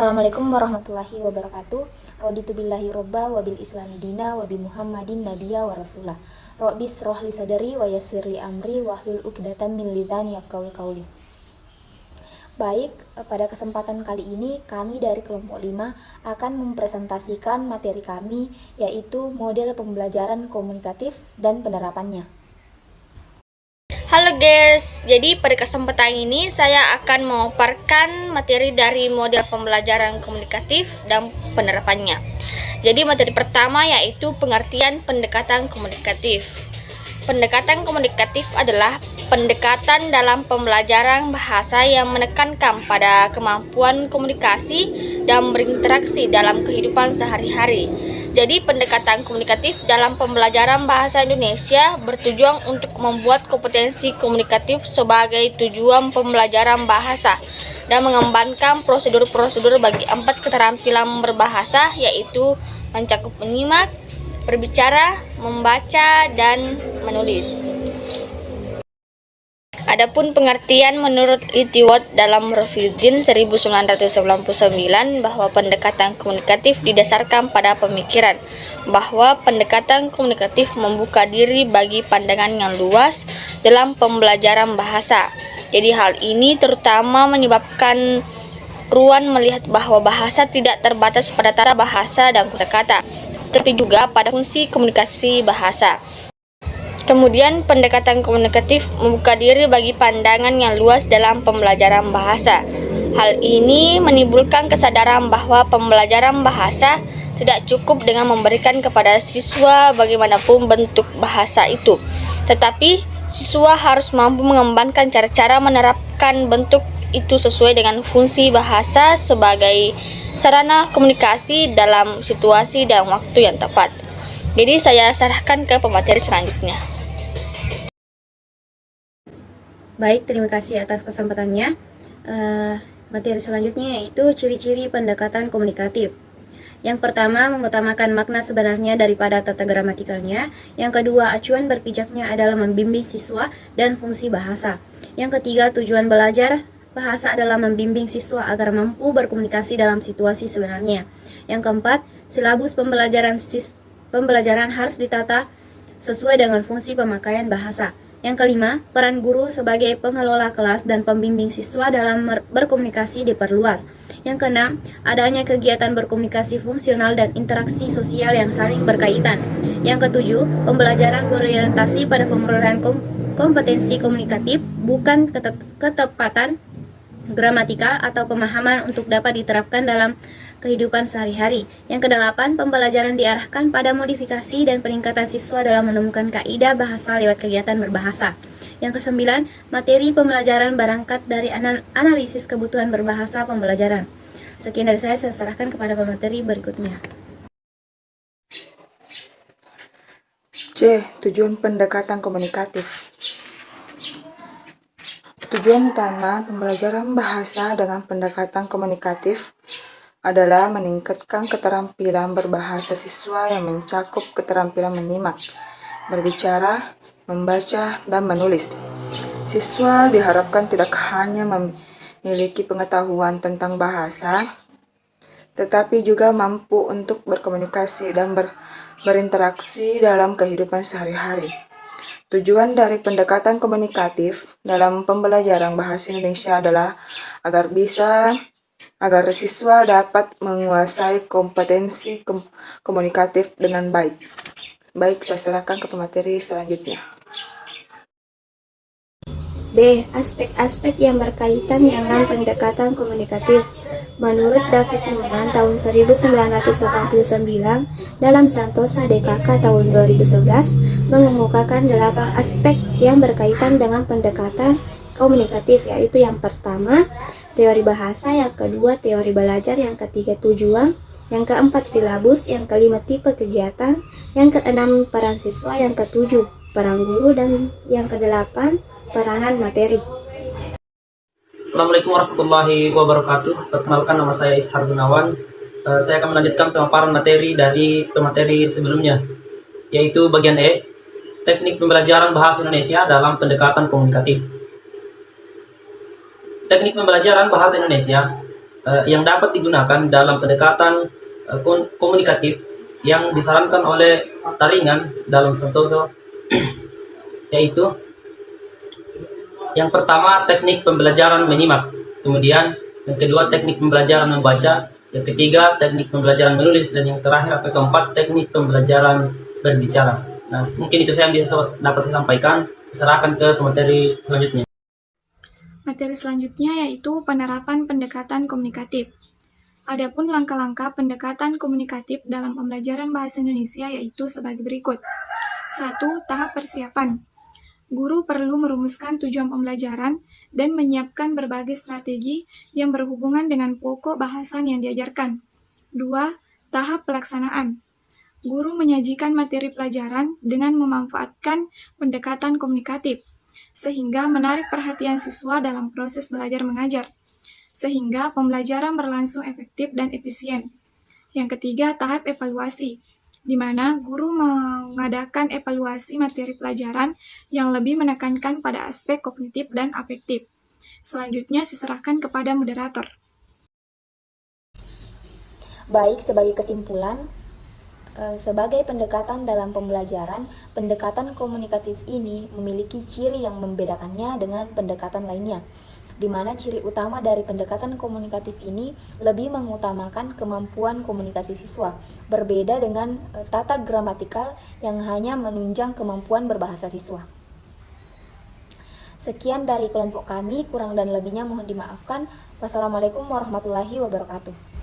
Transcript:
Assalamualaikum warahmatullahi wabarakatuh. Raditu billahi robba wa bil islami dina wa bi Muhammadin nabiyya wa rasulah. Rabbis roh li sadari wa yassir li amri wahlul 'uqdatam min lisani yafqahu qawli. Baik, pada kesempatan kali ini kami dari kelompok 5 akan mempresentasikan materi kami, yaitu model pembelajaran komunikatif dan penerapannya. Halo guys, jadi pada kesempatan ini saya akan memaparkan materi dari model pembelajaran komunikatif dan penerapannya. Jadi materi pertama yaitu pengertian pendekatan komunikatif. Pendekatan komunikatif adalah pendekatan dalam pembelajaran bahasa yang menekankan pada kemampuan komunikasi dan berinteraksi dalam kehidupan sehari-hari. Jadi pendekatan komunikatif dalam pembelajaran bahasa Indonesia bertujuan untuk membuat kompetensi komunikatif sebagai tujuan pembelajaran bahasa dan mengembangkan prosedur-prosedur bagi 4 keterampilan berbahasa, yaitu mencakup menyimak, berbicara, membaca, dan menulis. Adapun pengertian menurut Itiwot dalam Rafidin 1999 bahwa pendekatan komunikatif didasarkan pada pemikiran bahwa pendekatan komunikatif membuka diri bagi pandangan yang luas dalam pembelajaran bahasa. Jadi hal ini terutama menyebabkan ruang melihat bahwa bahasa tidak terbatas pada tata bahasa dan kosakata, tapi juga pada fungsi komunikasi bahasa. Kemudian pendekatan komunikatif membuka diri bagi pandangan yang luas dalam pembelajaran bahasa. Hal ini menimbulkan kesadaran bahwa pembelajaran bahasa tidak cukup dengan memberikan kepada siswa bagaimanapun bentuk bahasa itu, tetapi siswa harus mampu mengembangkan cara-cara menerapkan bentuk itu sesuai dengan fungsi bahasa sebagai sarana komunikasi dalam situasi dan waktu yang tepat. Jadi saya serahkan ke pemateri selanjutnya. Baik, terima kasih atas kesempatannya. Materi selanjutnya yaitu ciri-ciri pendekatan komunikatif. Yang pertama, mengutamakan makna sebenarnya daripada tata gramatikalnya. Yang kedua, acuan berpijaknya adalah membimbing siswa dan fungsi bahasa. Yang ketiga, tujuan belajar bahasa adalah membimbing siswa agar mampu berkomunikasi dalam situasi sebenarnya. Yang keempat, silabus pembelajaran harus ditata sesuai dengan fungsi pemakaian bahasa. Yang kelima, peran guru sebagai pengelola kelas dan pembimbing siswa dalam berkomunikasi diperluas. Yang keenam, adanya kegiatan berkomunikasi fungsional dan interaksi sosial yang saling berkaitan. Yang ketujuh, pembelajaran berorientasi pada pemerolehan kompetensi komunikatif, bukan ketepatan gramatikal atau pemahaman untuk dapat diterapkan dalam kehidupan sehari-hari. Yang kedelapan, pembelajaran diarahkan pada modifikasi dan peningkatan siswa dalam menemukan kaidah bahasa lewat kegiatan berbahasa. Yang kesembilan, materi pembelajaran berangkat dari analisis kebutuhan berbahasa pembelajaran. Sekian dari saya serahkan kepada pemateri berikutnya. C. Tujuan pendekatan komunikatif. Tujuan utama pembelajaran bahasa dengan pendekatan komunikatif adalah meningkatkan keterampilan berbahasa siswa yang mencakup keterampilan menyimak, berbicara, membaca, dan menulis. Siswa diharapkan tidak hanya memiliki pengetahuan tentang bahasa, tetapi juga mampu untuk berkomunikasi dan berinteraksi dalam kehidupan sehari-hari. Tujuan dari pendekatan komunikatif dalam pembelajaran bahasa Indonesia adalah agar siswa dapat menguasai kompetensi komunikatif dengan baik. Baik, saya serahkan ke pemateri selanjutnya. D. Aspek-aspek yang berkaitan dengan pendekatan komunikatif. Menurut David Nurman tahun 1989 dalam Santosa DKK tahun 2011 mengemukakan 8 aspek yang berkaitan dengan pendekatan komunikatif, yaitu yang pertama, teori bahasa, yang kedua, teori belajar, yang ketiga, tujuan, yang keempat, silabus, yang kelima, tipe kegiatan, yang keenam, peran siswa, yang ketujuh, peran guru, dan yang kedelapan, peranan materi. Assalamualaikum warahmatullahi wabarakatuh. Perkenalkan, nama saya Ishar Gunawan. Saya akan melanjutkan pemaparan materi dari pemateri sebelumnya, yaitu bagian E, teknik pembelajaran bahasa Indonesia dalam pendekatan komunikatif. Teknik pembelajaran bahasa Indonesia yang dapat digunakan dalam pendekatan komunikatif yang disarankan oleh Taringan dalam Santoso, yaitu yang pertama teknik pembelajaran menyimak, kemudian yang kedua teknik pembelajaran membaca, yang ketiga teknik pembelajaran menulis, dan yang terakhir atau keempat teknik pembelajaran berbicara. Nah, mungkin itu saya yang bisa dapat saya sampaikan. Saya serahkan ke materi selanjutnya. Materi selanjutnya yaitu penerapan pendekatan komunikatif. Adapun langkah-langkah pendekatan komunikatif dalam pembelajaran bahasa Indonesia yaitu sebagai berikut. 1. Tahap persiapan. Guru perlu merumuskan tujuan pembelajaran dan menyiapkan berbagai strategi yang berhubungan dengan pokok bahasan yang diajarkan. 2. Tahap pelaksanaan. Guru menyajikan materi pelajaran dengan memanfaatkan pendekatan komunikatif, sehingga menarik perhatian siswa dalam proses belajar mengajar, sehingga pembelajaran berlangsung efektif dan efisien. Yang ketiga, tahap evaluasi, di mana guru mengadakan evaluasi materi pelajaran yang lebih menekankan pada aspek kognitif dan afektif. Selanjutnya, diserahkan kepada moderator. Baik, sebagai kesimpulan, sebagai pendekatan dalam pembelajaran, pendekatan komunikatif ini memiliki ciri yang membedakannya dengan pendekatan lainnya, di mana ciri utama dari pendekatan komunikatif ini lebih mengutamakan kemampuan komunikasi siswa, berbeda dengan tata gramatikal yang hanya menunjang kemampuan berbahasa siswa. Sekian dari kelompok kami, kurang dan lebihnya mohon dimaafkan. Wassalamualaikum warahmatullahi wabarakatuh.